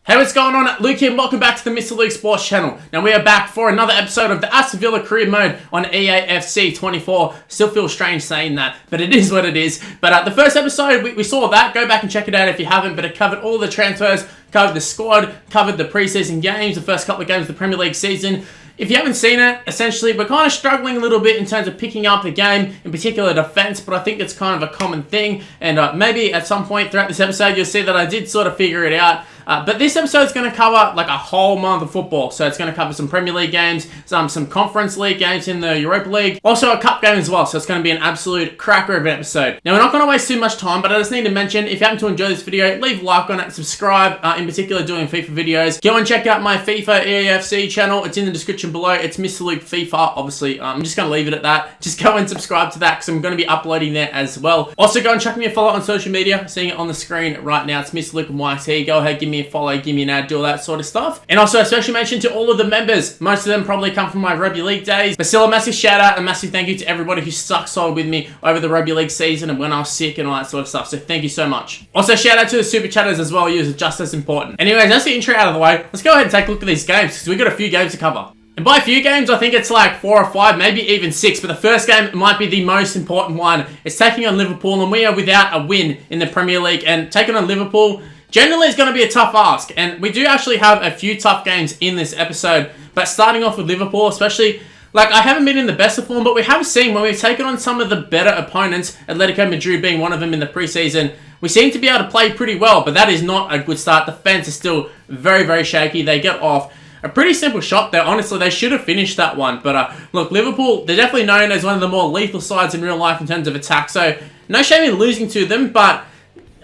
Hey, what's going on? Luke here and welcome back to the Mr. Luke Sports channel. Now we are back for another episode of the Aston Villa career mode on EAFC24. Still feels strange saying that, but it is what it is. But the first episode, we saw that. Go back and check it out if you haven't, but it covered all the transfers, covered the squad, covered the preseason games, the first couple of games of the Premier League season. If you haven't seen it, essentially, we're kind of struggling a little bit in terms of picking up the game, in particular defense, but I think it's kind of a common thing, and maybe at some point throughout this episode, you'll see that I did sort of figure it out. But this episode is going to cover like a whole month of football. So it's going to cover some Premier League games, some Conference League games in the Europa League, also a Cup game as well. So it's going to be an absolute cracker of an episode. Now we're not going to waste too much time, but I just need to mention, if you happen to enjoy this video, leave a like on it, subscribe, in particular doing FIFA videos. Go and check out my FIFA EAFC channel. It's in the description below. It's Mr. Luke FIFA. Obviously, I'm just going to leave it at that. Just go and subscribe to that because I'm going to be uploading there as well. Also go and chuck me a follow on social media. Seeing it on the screen right now. It's Mr. Luke and YT. Go ahead, give me a follow, give me an ad, do all that sort of stuff. And also a special mention to all of the members. Most of them probably come from my Rugby League days. But still a massive shout out and massive thank you to everybody who stuck solid with me over the Rugby League season and when I was sick and all that sort of stuff. So thank you so much. Also shout out to the super chatters as well. You are just as important. Anyways, that's the intro out of the way. Let's go ahead and take a look at these games because we've got a few games to cover. And by a few games, I think it's like 4 or 5, maybe even 6. But the first game might be the most important one. It's taking on Liverpool, and we are without a win in the Premier League. And taking on Liverpool generally is going to be a tough ask. And we do actually have a few tough games in this episode. But starting off with Liverpool, especially, like, I haven't been in the best of form, but we have seen when we've taken on some of the better opponents, Atletico Madrid being one of them in the preseason, we seem to be able to play pretty well. But that is not a good start. The defense is still very, very shaky. They get off a pretty simple shot there. Honestly, they should have finished that one. But look, Liverpool, they're definitely known as one of the more lethal sides in real life in terms of attack. So no shame in losing to them. But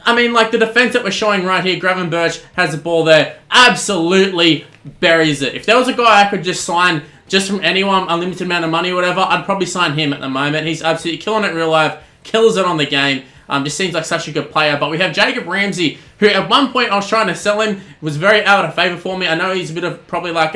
I mean, like the defense that we're showing right here, Gravenberch has the ball there, absolutely buries it. If there was a guy I could just sign just from anyone, unlimited amount of money or whatever, I'd probably sign him at the moment. He's absolutely killing it in real life, kills it on the game. Just seems like such a good player. But we have Jacob Ramsey, who at one point I was trying to sell him, was very out of favour for me. I know he's a bit of probably like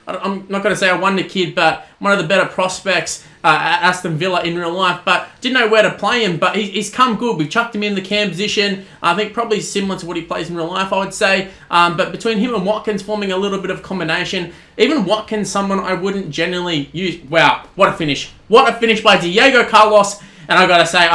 I'm not going to say a wonder kid, but one of the better prospects at Aston Villa in real life. But didn't know where to play him. But he's come good. We chucked him in the cam position. I think probably similar to what he plays in real life, I would say. But between him and Watkins forming a little bit of combination. Even Watkins, someone I wouldn't generally use. Wow, what a finish. What a finish by Diego Carlos. And I got to say,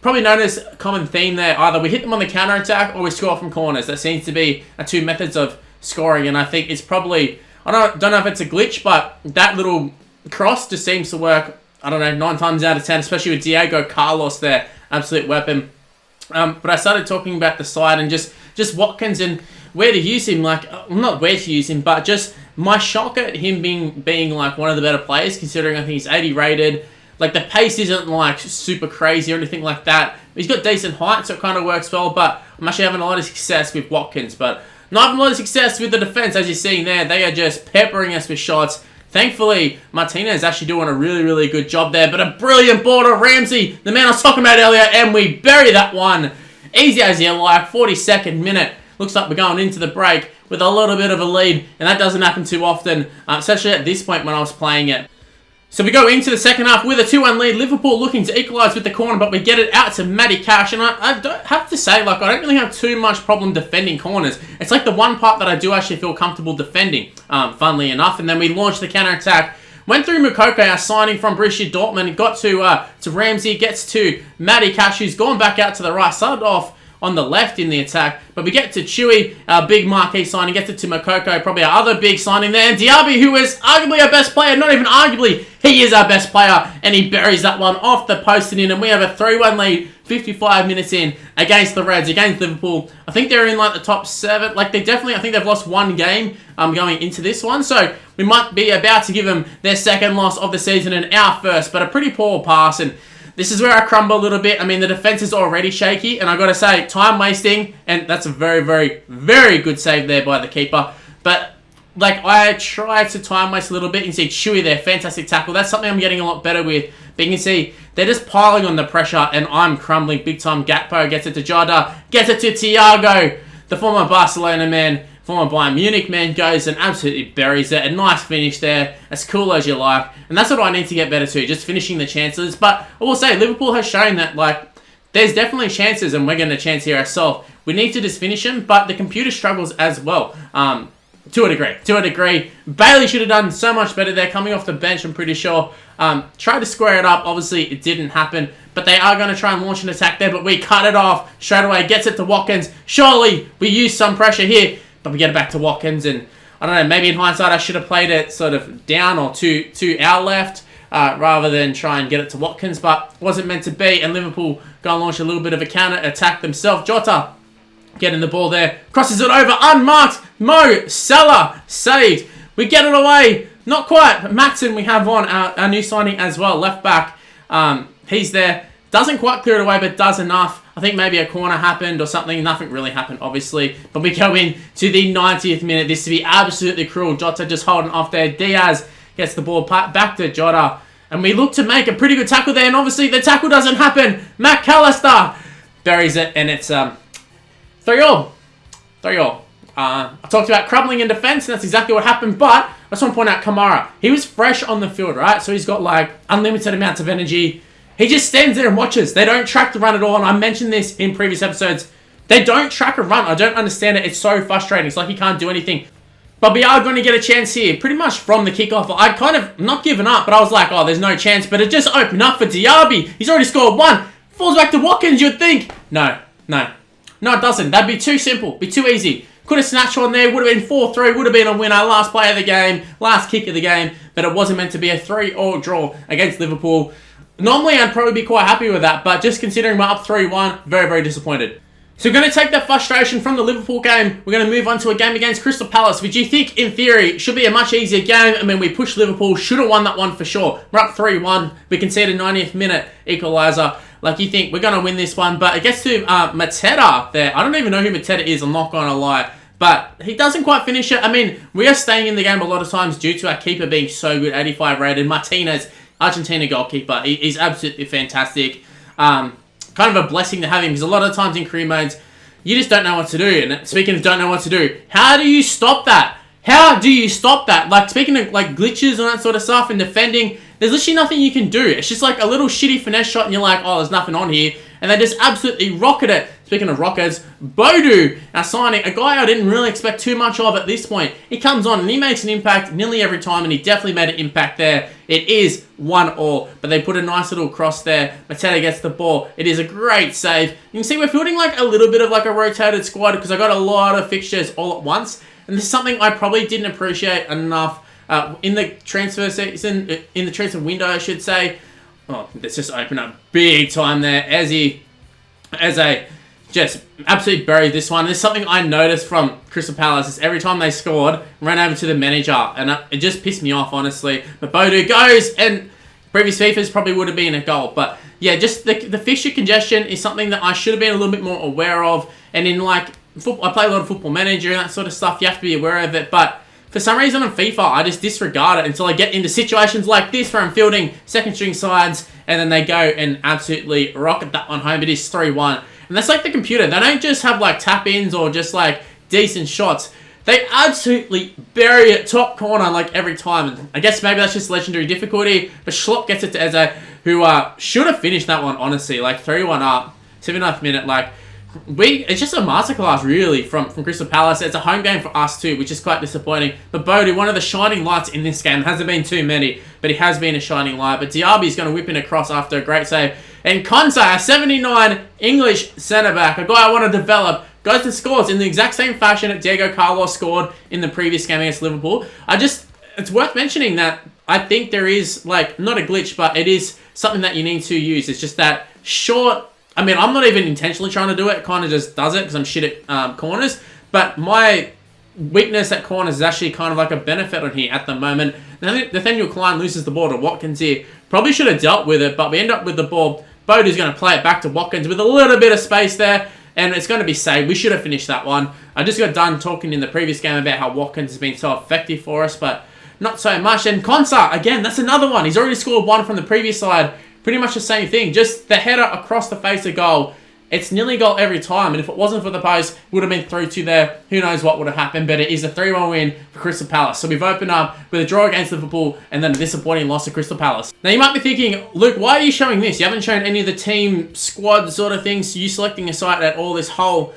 probably notice a common theme there. Either we hit them on the counter-attack or we score from corners. That seems to be two methods of scoring. And I think it's probably, I don't know if it's a glitch, but that little cross just seems to work, I don't know, 9 times out of 10, especially with Diego Carlos there. Absolute weapon. But I started talking about the side and just Watkins and where to use him. Like, not where to use him, but just my shock at him being like one of the better players, considering I think he's 80 rated. Like, the pace isn't, like, super crazy or anything like that. He's got decent height, so it kind of works well, but I'm actually having a lot of success with Watkins. But not having a lot of success with the defense, as you're seeing there. They are just peppering us with shots. Thankfully, Martinez is actually doing a really, really good job there. But a brilliant ball to Ramsey, the man I was talking about earlier, and we bury that one. Easy as you like, 42nd minute. Looks like we're going into the break with a little bit of a lead, and that doesn't happen too often, especially at this point when I was playing it. So we go into the second half with a 2-1 lead. Liverpool looking to equalise with the corner, but we get it out to Matty Cash. And I don't have to say, like, I don't really have too much problem defending corners. It's like the one part that I do actually feel comfortable defending, funnily enough. And then we launched the counter-attack. Went through Mukoko, our signing from Borussia Dortmund. Got to Ramsey, gets to Matty Cash, who's gone back out to the right. Started off on the left in the attack. But we get to Chewy, our big marquee signing. Gets it to Mukoko, probably our other big signing there. And Diaby, who is arguably our best player. Not even arguably, he is our best player. And he buries that one off the post and in. And we have a 3-1 lead, 55 minutes in, against the Reds, against Liverpool. I think they're in like the top 7. Like, they definitely, I think they've lost one game going into this one. So we might be about to give them their second loss of the season and our first. But a pretty poor pass. And this is where I crumble a little bit. I mean, the defense is already shaky, and I got to say, time wasting, and that's a very, very, very good save there by the keeper. But, like, I tried to time waste a little bit. You can see Chewy there, fantastic tackle. That's something I'm getting a lot better with. But you can see, they're just piling on the pressure, and I'm crumbling big time. Gakpo gets it to Jada, gets it to Thiago, the former Barcelona man. Former Bayern Munich man goes and absolutely buries it. A nice finish there. As cool as you like. And that's what I need to get better to. Just finishing the chances. But I will say, Liverpool has shown that, like, there's definitely chances, and we're getting a chance here ourselves. We need to just finish him, but the computer struggles as well. To a degree. Bailey should have done so much better there coming off the bench, I'm pretty sure. Tried to square it up. Obviously, it didn't happen. But they are going to try and launch an attack there, but we cut it off straight away. Gets it to Watkins. Surely, we use some pressure here, but we get it back to Watkins. And I don't know, maybe in hindsight, I should have played it sort of down or to our left rather than try and get it to Watkins. But wasn't meant to be. And Liverpool going to launch a little bit of a counter attack themselves. Jota getting the ball there. Crosses it over. Unmarked. Mo Salah saved. We get it away. Not quite. But Matson we have on. Our new signing as well. Left back. He's there. Doesn't quite clear it away, but does enough. I think maybe a corner happened or something. Nothing really happened, obviously. But we go in to the 90th minute. This to be absolutely cruel. Jota just holding off there. Diaz gets the ball back to Jota. And we look to make a pretty good tackle there. And obviously the tackle doesn't happen. McAllister buries it. And it's 3-3. I talked about crumbling in defense, and that's exactly what happened, but I just want to point out Kamara. He was fresh on the field, right? So he's got, like, unlimited amounts of energy. He just stands there and watches. They don't track the run at all, and I mentioned this in previous episodes. They don't track a run. I don't understand it. It's so frustrating. It's like he can't do anything. But we are going to get a chance here, pretty much from the kickoff. I kind of, not given up, but I was like, oh, there's no chance. But it just opened up for Diaby. He's already scored one. Falls back to Watkins, you'd think. No, it doesn't. That'd be too simple. Be too easy. Could have snatched one there. Would have been 4-3. Would have been a winner. Last play of the game. Last kick of the game. But it wasn't meant to be a 3-all draw against Liverpool. Normally, I'd probably be quite happy with that. But just considering we're up 3-1, very, very disappointed. So we're going to take that frustration from the Liverpool game. We're going to move on to a game against Crystal Palace, which you think, in theory, should be a much easier game. I mean, we pushed Liverpool. Should have won that one for sure. We're up 3-1. We conceded a 90th minute equaliser. Like, you think we're going to win this one. But it gets to Mateta there. I don't even know who Mateta is, I'm not going to lie. But he doesn't quite finish it. I mean, we are staying in the game a lot of times due to our keeper being so good, 85 rated. Martinez, Argentina goalkeeper. He's absolutely fantastic. Kind of a blessing to have him, because a lot of times in career modes, you just don't know what to do. And speaking of don't know what to do, how do you stop that? How do you stop that? Like, speaking of, like, glitches and that sort of stuff and defending, there's literally nothing you can do. It's just like a little shitty finesse shot and you're like, oh, there's nothing on here. And they just absolutely rocket it. Speaking of rockets, Bodu, our signing, a guy I didn't really expect too much of at this point. He comes on and he makes an impact nearly every time, and he definitely made an impact there. It is 1-1, but they put a nice little cross there. Mateta gets the ball. It is a great save. You can see we're fielding like a little bit of like a rotated squad, because I got a lot of fixtures all at once. And this is something I probably didn't appreciate enough in the transfer season, in the transfer window, I should say. Oh, let's just open up big time there. As I just absolutely buried this one. There's something I noticed from Crystal Palace is every time they scored, ran over to the manager, and it just pissed me off, honestly. But Bodu goes, and previous FIFAs probably would have been a goal. But yeah, just the fixture congestion is something that I should have been a little bit more aware of. And in like football, I play a lot of Football Manager and that sort of stuff. You have to be aware of it. But for some reason on FIFA, I just disregard it until I get into situations like this where I'm fielding second string sides, and then they go and absolutely rocket that one home. It is 3-1. And that's like the computer. They don't just have like tap-ins or just like decent shots. They absolutely bury it top corner like every time. And I guess maybe that's just legendary difficulty. But Schlopp gets it to Eze, who should have finished that one, honestly. Like 3-1 up, 79th minute. Like, it's just a masterclass, really, from Crystal Palace. It's a home game for us too, which is quite disappointing. But Bodu, one of the shining lights in this game. Hasn't been too many, but he has been a shining light. But Diaby's going to whip in across after a great save. And Konsa, a 79 English centre-back, a guy I want to develop, goes and scores in the exact same fashion that Diego Carlos scored in the previous game against Liverpool. It's worth mentioning that I think there is, like, not a glitch, but it is something that you need to use. It's just that short... I mean, I'm not even intentionally trying to do it. It kind of just does it because I'm shit at corners. But my weakness at corners is actually kind of like a benefit on here at the moment. Nathaniel Klein loses the ball to Watkins here. Probably should have dealt with it, but we end up with the ball. Bodu's going to play it back to Watkins with a little bit of space there. And it's going to be saved. We should have finished that one. I just got done talking in the previous game about how Watkins has been so effective for us, but not so much. And Konsa, again, that's another one. He's already scored one from the previous side. Pretty much the same thing. Just the header across the face of goal. It's nearly goal every time, and if it wasn't for the post, it would have been 3-2 there. Who knows what would have happened, but it is a 3-1 win for Crystal Palace. So we've opened up with a draw against Liverpool, and then a disappointing loss to Crystal Palace. Now you might be thinking, Luke, why are you showing this? You haven't shown any of the team squad sort of things. You selecting a site at all this whole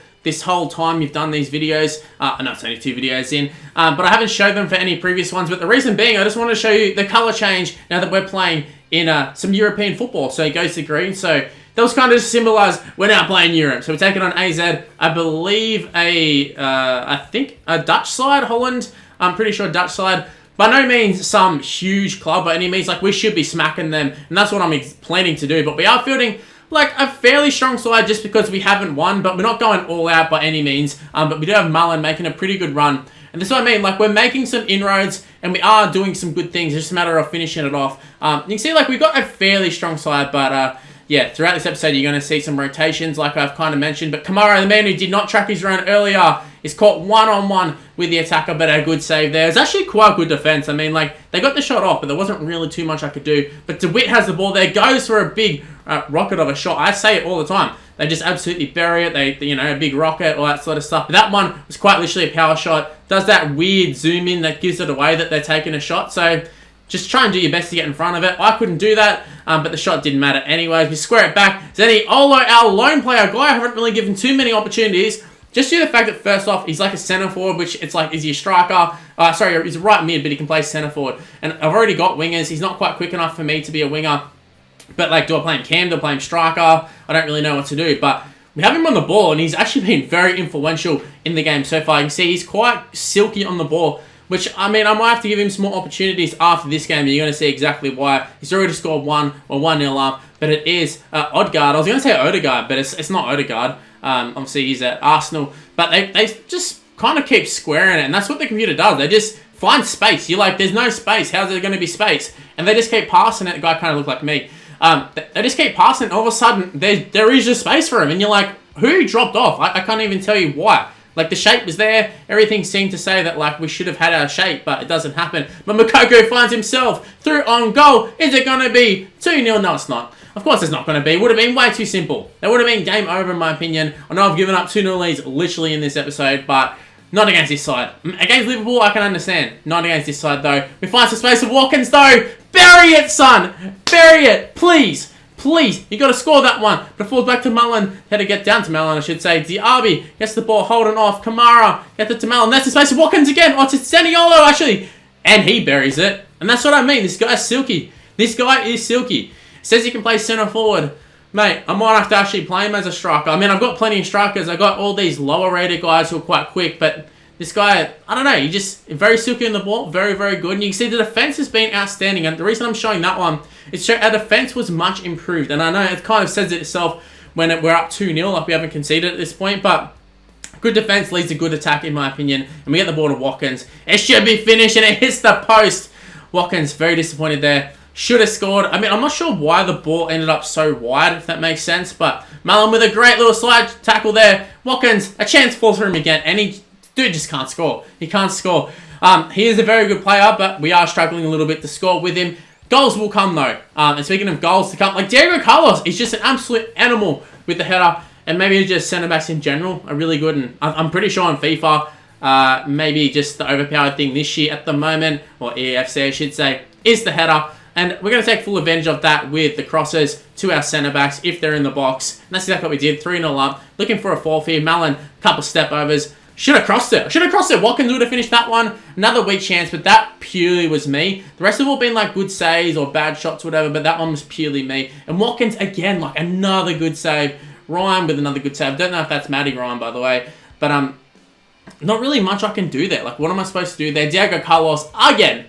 time you've done these videos. I know it's only 2 videos in, but I haven't showed them for any previous ones. But the reason being, I just want to show you the colour change now that we're playing in some European football. So it goes to green. So that was kind of just symbolise we're now playing Europe. So we're taking on AZ, I believe I think a Dutch side, Holland. I'm pretty sure Dutch side. By no means some huge club by any means. Like, we should be smacking them, and that's what I'm planning to do. But we are fielding like a fairly strong side just because we haven't won, but we're not going all out by any means. But we do have Mullen making a pretty good run. And this is what I mean, like, we're making some inroads and we are doing some good things. It's just a matter of finishing it off. You can see, like, we've got a fairly strong side, but yeah, throughout this episode, you're going to see some rotations, like I've kind of mentioned. But Kamara, the man who did not track his run earlier, is caught one-on-one with the attacker, but a good save there. It's actually quite good defense. I mean, like, they got the shot off, but there wasn't really too much I could do. But DeWitt has the ball there, goes for a big rocket of a shot. I say it all the time. They just absolutely bury it. They, you know, a big rocket, all that sort of stuff. But that one was quite literally a power shot. Does that weird zoom in that gives it away that they're taking a shot. So just try and do your best to get in front of it. I couldn't do that, but the shot didn't matter anyways. We square it back. Zaniolo, our lone player guy, I haven't really given too many opportunities. Just due to the fact that, first off, he's like a centre forward, which it's like, is he a striker? Sorry, he's a right mid, but he can play centre forward. And I've already got wingers. He's not quite quick enough for me to be a winger. But, like, do I play him cam? Do I play him striker? I don't really know what to do. But we have him on the ball, and he's actually been very influential in the game so far. You can see he's quite silky on the ball, which, I mean, I might have to give him some more opportunities after this game, and you're going to see exactly why. He's already scored 1-0 up, but it is Odegaard. I was going to say Odegaard, but it's not Odegaard. Obviously, he's at Arsenal. But they just kind of keep squaring it, and that's what the computer does. They just find space. You're like, there's no space. How's there going to be space? And they just keep passing it. The guy kind of looked like me. They just keep passing it, and all of a sudden, there is just space for him. And you're like, who dropped off? I can't even tell you why. Like, the shape was there. Everything seemed to say that, like, we should have had our shape, but it doesn't happen. But Moukoko finds himself through on goal. Is it going to be 2-0? No, it's not. Of course it's not going to be. It would have been way too simple. It would have been game over, in my opinion. I know I've given up 2-0 leads literally in this episode, but not against this side. Against Liverpool, I can understand. Not against this side, though. We find some space for Watkins, though. Bury it, son. Bury it. Please. Please, you got to score that one. But it falls back to Mullen. Had to get down to Mullen, I should say. Diaby gets the ball, holding off. Kamara gets it to Mullen. That's the space for Watkins again. Oh, it's Zaniolo, actually. And he buries it. And that's what I mean. This guy's silky. This guy is silky. Says he can play centre forward. Mate, I might have to actually play him as a striker. I mean, I've got plenty of strikers. I've got all these lower rated guys who are quite quick. But this guy, I don't know. He just very silky in the ball. Very, very good. And you can see the defence has been outstanding. And the reason I'm showing that one is our defence was much improved. And I know it kind of says it itself when we're up 2-0, like we haven't conceded at this point. But good defence leads to good attack, in my opinion. And we get the ball to Watkins. It should be finished, and it hits the post. Watkins, very disappointed there. Should have scored. I mean, I'm not sure why the ball ended up so wide, if that makes sense. But Mullen with a great little slide tackle there. Watkins, a chance falls for him again. And dude just can't score. He can't score. He is a very good player, but we are struggling a little bit to score with him. Goals will come, though. And speaking of goals to come, like Diego Carlos is just an absolute animal with the header. And maybe just centre-backs in general are really good. And I'm pretty sure on FIFA, maybe just the overpowered thing this year at the moment, or EAFC I should say, is the header. And we're going to take full advantage of that with the crosses to our centre-backs if they're in the box. And that's exactly what we did. 3-0 up. Looking for a fourth here. Mullen, couple step-overs. Should have crossed it. Watkins would have finished that one. Another weak chance, but that purely was me. The rest have all been like good saves or bad shots, whatever, but that one was purely me. And Watkins, again, like another good save. Ryan with another good save. Don't know if that's Matty Ryan, by the way. But not really much I can do there. Like, what am I supposed to do there? Diego Carlos, again.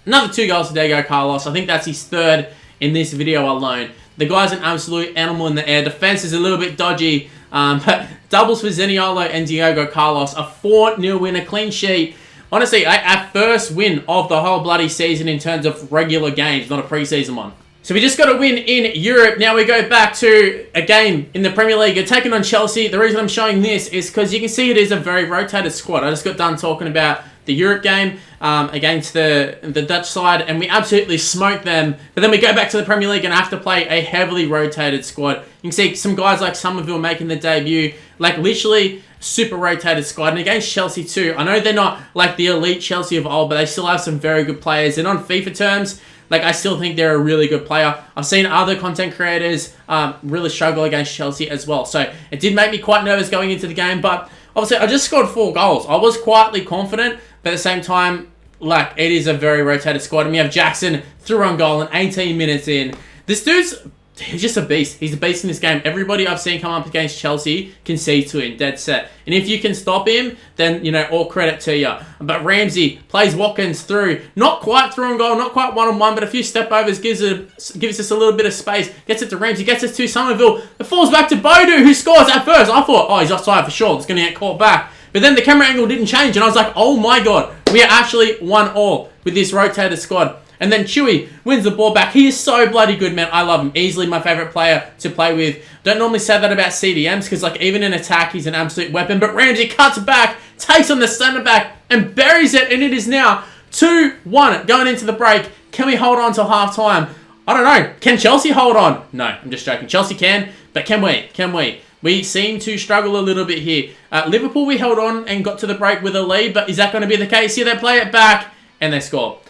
Another 2 goals to Diego Carlos. I think that's his 3rd in this video alone. The guy's an absolute animal in the air. Defense is a little bit dodgy. But doubles for Zaniolo and Diego Carlos. A 4-0 win, a clean sheet. Honestly, our first win of the whole bloody season in terms of regular games, not a preseason one. So we just got a win in Europe. Now we go back to a game in the Premier League. You're taking on Chelsea. The reason I'm showing this is because you can see it is a very rotated squad. I just got done talking about the Europe game against the Dutch side, and we absolutely smoked them. But then we go back to the Premier League and have to play a heavily rotated squad. You can see some guys like Somerville making the debut, like literally super rotated squad. And against Chelsea too, I know they're not like the elite Chelsea of old, but they still have some very good players. And on FIFA terms, like, I still think they're a really good player. I've seen other content creators really struggle against Chelsea as well. So it did make me quite nervous going into the game. But obviously, I just scored 4 goals. I was quietly confident. But at the same time, like, it is a very rotated squad. And we have Jackson through on goal and 18 minutes in. This dude's... he's just a beast. He's a beast in this game. Everybody I've seen come up against Chelsea can see to him, dead set. And if you can stop him, then, you know, all credit to you. But Ramsey plays Watkins through. Not quite through on goal, not quite one-on-one, but a few step-overs gives us a little bit of space. Gets it to Ramsey, gets it to Somerville. It falls back to Bodu, who scores at first. I thought, oh, he's offside for sure. It's going to get caught back. But then the camera angle didn't change, and I was like, oh my god, we are actually 1-1 with this rotated squad. And then Chewy wins the ball back. He is so bloody good, man. I love him. Easily my favourite player to play with. Don't normally say that about CDMs because, like, even in attack, he's an absolute weapon. But Ramsey cuts back, takes on the centre back, and buries it. And it is now 2-1 going into the break. Can we hold on till half time? I don't know. Can Chelsea hold on? No, I'm just joking. Chelsea can, but can we? Can we? We seem to struggle a little bit here. Liverpool, we held on and got to the break with a lead, but is that going to be the case here? They play it back and they score.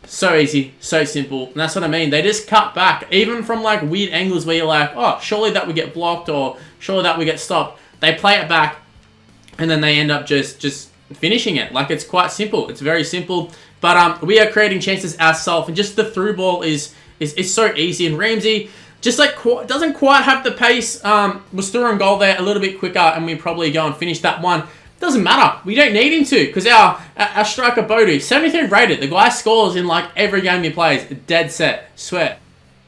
So easy, so simple, and that's what I mean. They just cut back, even from like weird angles where you're like, oh, surely that would get blocked or surely that would get stopped. They play it back, and then they end up just finishing it. Like, it's quite simple. It's very simple, but we are creating chances ourselves, and just the through ball is so easy. And Ramsey just like doesn't quite have the pace. Was through on goal there a little bit quicker, and we probably go and finish that one. Doesn't matter. We don't need him to, because our striker Bodu, 73 rated. The guy scores in like every game he plays. Dead set. Swear.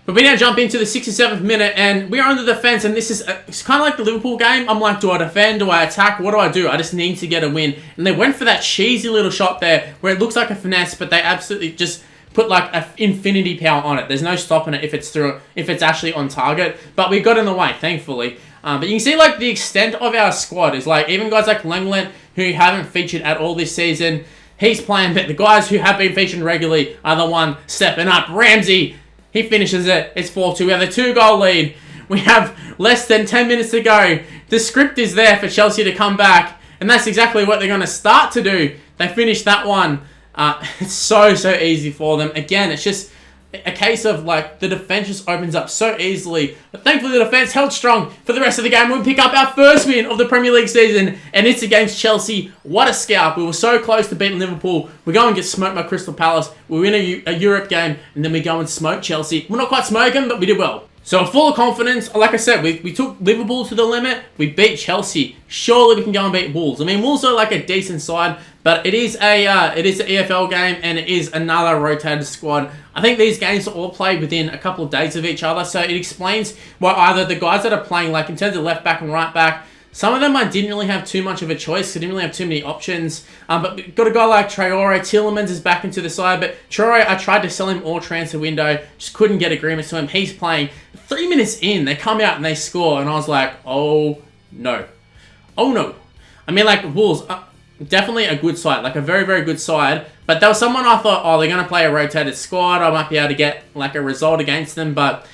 But we now jump into the 67th minute, and we are on the defense, and this is it's kind of like the Liverpool game. I'm like, do I defend? Do I attack? What do I do? I just need to get a win. And they went for that cheesy little shot there, where it looks like a finesse, but they absolutely just put like an infinity power on it. There's no stopping it if it's actually on target. But we got in the way, thankfully. But you can see like the extent of our squad is like even guys like Lenglet, who haven't featured at all this season, he's playing, but the guys who have been featuring regularly are the one stepping up. Ramsey, he finishes it. It's 4-2. We have a 2-goal lead. We have less than 10 minutes to go. The script is there for Chelsea to come back, and that's exactly what they're going to start to do. They finish that one. It's so easy for them. Again, it's just a case of like the defense just opens up so easily. But thankfully the defense held strong for the rest of the game. We pick up our first win of the Premier League season, and it's against Chelsea. What a scalp. We were so close to beating Liverpool. We go and get smoked by Crystal Palace. We win a Europe game, and then we go and smoke Chelsea. We're not quite smoking, but we did well. So full of confidence. Like I said, we took Liverpool to the limit. We beat Chelsea. Surely we can go and beat Wolves. I mean, Wolves are like a decent side, but it is an EFL game, and it is another rotated squad. I think these games are all played within a couple of days of each other, so it explains why either the guys that are playing, like in terms of left back and right back, some of them I didn't really have too much of a choice. I didn't really have too many options. But we've got a guy like Traore. Tielemans is back into the side. But Traore, I tried to sell him all transfer window. Just couldn't get agreements to him. He's playing. 3 minutes in, they come out and they score. And I was like, oh, no. Oh, no. I mean, like, Wolves, definitely a good side. Like, a very, very good side. But there was someone I thought, oh, they're going to play a rotated squad. I might be able to get, like, a result against them. But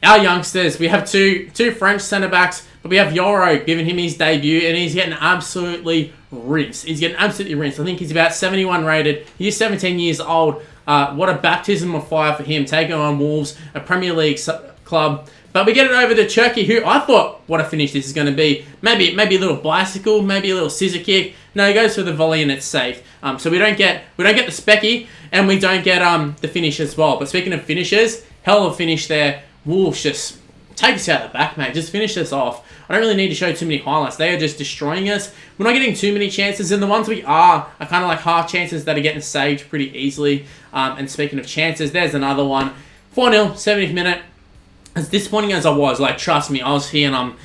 our youngsters, we have two French centre-backs. But we have Yoro giving him his debut, and he's getting absolutely rinsed. He's getting absolutely rinsed. I think he's about 71 rated. He's 17 years old. What a baptism of fire for him, taking on Wolves, a Premier League club. But we get it over to Cherki, who I thought what a finish this is going to be. Maybe a little bicycle, maybe a little scissor kick. No, he goes for the volley and it's safe. So we don't get the specky, and we don't get the finish as well. But speaking of finishes, hell of a finish there. Wolves just take us out the back, mate. Just finish this off. I don't really need to show too many highlights. They are just destroying us. We're not getting too many chances, and the ones we are kind of like half chances that are getting saved pretty easily. And speaking of chances, there's another one. 4-0, 70th minute. As disappointing as I was, like, trust me, I was here and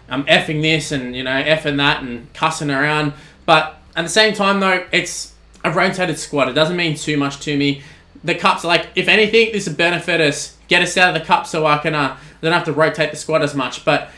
I'm effing this and, you know, effing that and cussing around. But at the same time, though, it's a rotated squad. It doesn't mean too much to me. The cups, like, if anything, this would benefit us get us out of the cup so I can don't have to rotate the squad as much. But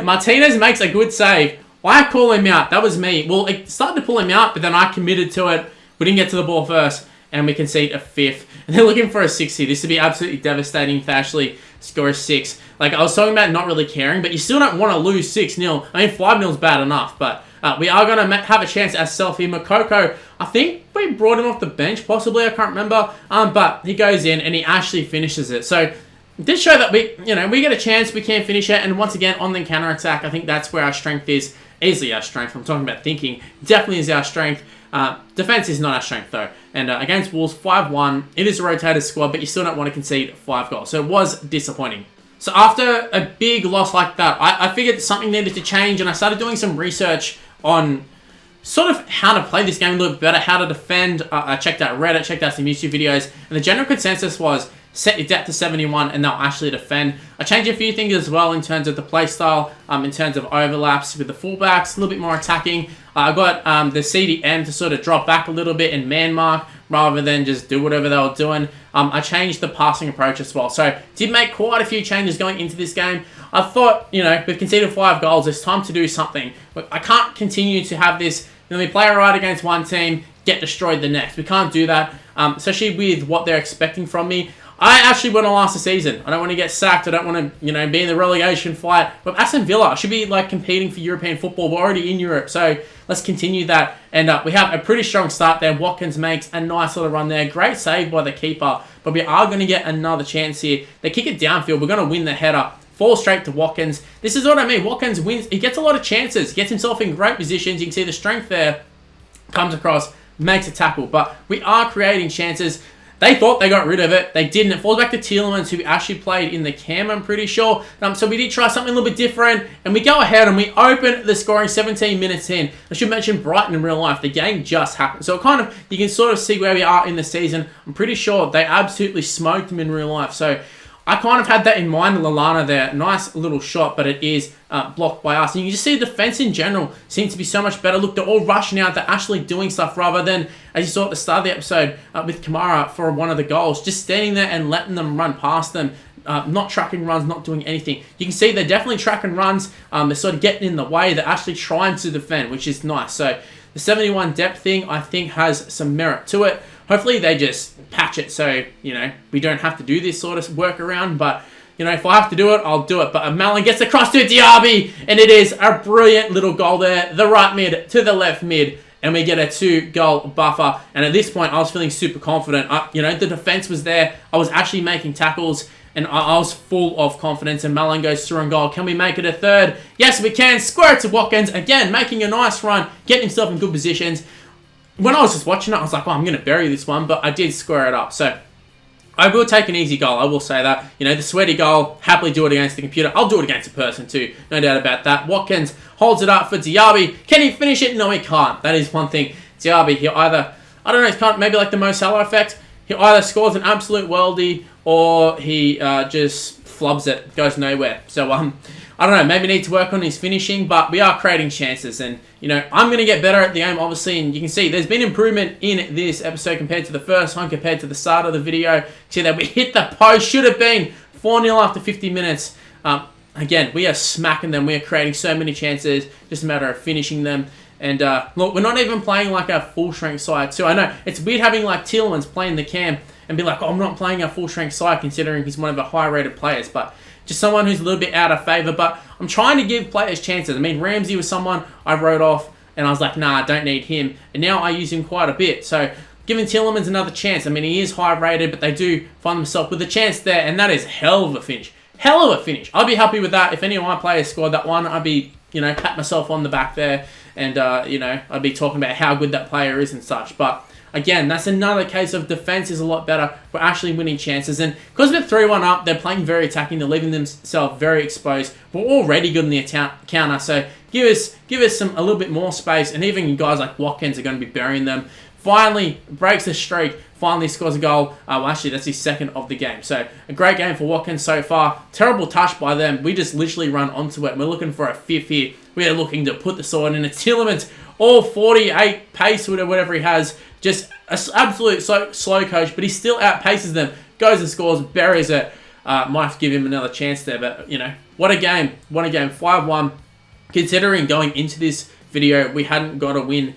Martinez makes a good save. I call him out. That was me. Well, it started to pull him out, but then I committed to it. We didn't get to the ball first, and we concede a 5th. And they're looking for a 6 here. This would be absolutely devastating if they actually score a 6. Like, I was talking about not really caring, but you still don't want to lose 6-0. I mean, 5-0 is bad enough, but we are going to have a chance at Selfie. Makoko, I think we brought him off the bench, possibly. I can't remember. But he goes in, and he actually finishes it. So, it did show that we get a chance, we can finish it, and once again, on the counter-attack, I think that's where our strength is. Easily our strength. I'm talking about thinking. Definitely is our strength. Defense is not our strength, though. And against Wolves, 5-1. It is a rotated squad, but you still don't want to concede 5 goals. So it was disappointing. So after a big loss like that, I figured something needed to change, and I started doing some research on sort of how to play this game a little bit better, how to defend. I checked out Reddit, checked out some YouTube videos, and the general consensus was set your depth to 71 and they'll actually defend. I changed a few things as well in terms of the play style, in terms of overlaps with the fullbacks, a little bit more attacking. I got the CDM to sort of drop back a little bit and man mark rather than just do whatever they were doing. I changed the passing approach as well. So did make quite a few changes going into this game. I thought, we've conceded 5 goals. It's time to do something. I can't continue to have this, we play right against one team, get destroyed the next. We can't do that, especially with what they're expecting from me. I actually want to last the season. I don't want to get sacked. I don't want to, be in the relegation fight. But Aston Villa, I should be competing for European football. We're already in Europe, so let's continue that. And we have a pretty strong start there. Watkins makes a nice little run there. Great save by the keeper. But we are going to get another chance here. They kick it downfield. We're going to win the header. Fall straight to Watkins. This is what I mean. Watkins wins. He gets a lot of chances. Gets himself in great positions. You can see the strength there. Comes across. Makes a tackle. But we are creating chances. They thought they got rid of it. They didn't. It falls back to Tielemans, who actually played in the cam, I'm pretty sure. So we did try something a little bit different, and we go ahead and we open the scoring 17 minutes in. I should mention Brighton in real life. The game just happened. So you can sort of see where we are in the season. I'm pretty sure they absolutely smoked them in real life. So I kind of had that in mind. Lallana there. Nice little shot, but it is blocked by us. And you can just see the defense in general seems to be so much better. Look, they're all rushing out. They're actually doing stuff rather than, as you saw at the start of the episode with Kamara for one of the goals, just standing there and letting them run past them. Not tracking runs, not doing anything. You can see they're definitely tracking runs. They're sort of getting in the way. They're actually trying to defend, which is nice. So the 71 depth thing, I think, has some merit to it. Hopefully they just patch it so, we don't have to do this sort of workaround. But, if I have to do it, I'll do it. But Malin gets across to Diaby, and it is a brilliant little goal there. The right mid to the left mid, and we get a 2-goal buffer. And at this point, I was feeling super confident. The defense was there. I was actually making tackles, and I was full of confidence. And Malin goes through on goal. Can we make it a third? Yes, we can. Square it to Watkins. Again, making a nice run, getting himself in good positions. When I was just watching it, I was like, I'm going to bury this one, but I did square it up. So I will take an easy goal. I will say that. The sweaty goal, happily do it against the computer. I'll do it against a person too. No doubt about that. Watkins holds it up for Diaby. Can he finish it? No, he can't. That is one thing. Diaby, he either, I don't know, it's kind of maybe like the Mo Salah effect. He either scores an absolute worldie or he just flubs it, goes nowhere. So, I don't know, maybe need to work on his finishing, but we are creating chances. And, I'm going to get better at the game, obviously. And you can see there's been improvement in this episode compared to the first one, compared to the start of the video. See that we hit the post. Should have been 4-0 after 50 minutes. Again, we are smacking them. We are creating so many chances. Just a matter of finishing them. And, look, we're not even playing like our full-strength side, too. I know, it's weird having, like, Tielemans playing the cam and be like, I'm not playing our full-strength side considering he's one of the high-rated players. But just someone who's a little bit out of favour. But I'm trying to give players chances. I mean, Ramsey was someone I wrote off, and I was like, nah, I don't need him. And now I use him quite a bit. So giving Tielemans another chance. I mean, he is high-rated, but they do find themselves with a chance there, and that is hell of a finish. Hell of a finish. I'd be happy with that. If any of my players scored that one, I'd be, pat myself on the back there, and, I'd be talking about how good that player is and such. But again, that's another case of defense is a lot better. We're actually winning chances. And because we're 3-1 up, they're playing very attacking. They're leaving themselves very exposed. We're already good in the counter. So give us a little bit more space. And even guys like Watkins are going to be burying them. Finally, breaks the streak. Finally scores a goal. Well, actually, that's his second of the game. So a great game for Watkins so far. Terrible touch by them. We just literally run onto it. We're looking for a 5th here. We are looking to put the sword in. It's Tielemans, all 48 pace or whatever he has. Just an absolute slow coach, but he still outpaces them. Goes and scores, buries it. might have to give him another chance there. But, you know, what a game. What a game. 5-1. Considering going into this video, we hadn't got a win.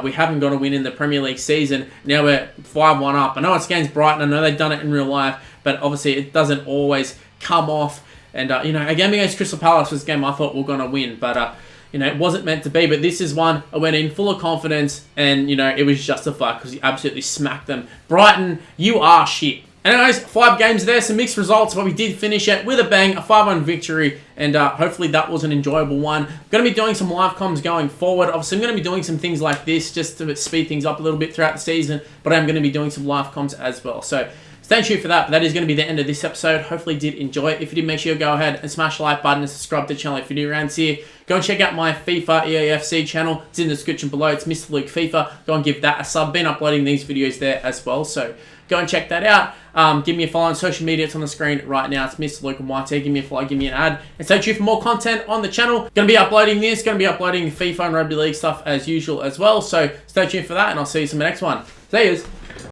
We haven't got a win in the Premier League season. Now we're 5-1 up. I know it's against Brighton. I know they've done it in real life. But obviously it doesn't always come off. And, you know, a game against Crystal Palace was a game I thought we were going to win. But, you know, it wasn't meant to be. But this is one I went in full of confidence. And, you know, it was justified because you absolutely smacked them. Brighton, you are shit. Anyways, 5 games there, some mixed results, but we did finish it with a bang, a 5-1 victory, and hopefully that was an enjoyable one. I'm going to be doing some live comms going forward. Obviously, I'm going to be doing some things like this just to speed things up a little bit throughout the season, but I'm going to be doing some live comms as well. So stay tuned for that. But that is going to be the end of this episode. Hopefully you did enjoy it. If you did, make sure you go ahead and smash the like button and subscribe to the channel if you're new around here. Go and check out my FIFA EAFC channel. It's in the description below. It's Mr. Luke FIFA. Go and give that a sub. Been uploading these videos there as well, so go and check that out. Give me a follow on social media. It's on the screen right now. It's Mr. Luke and YT. Give me a follow. Give me an ad. And stay tuned for more content on the channel. Going to be uploading this. Going to be uploading FIFA and Rugby League stuff as usual as well. So stay tuned for that, and I'll see you in the next one. See yous.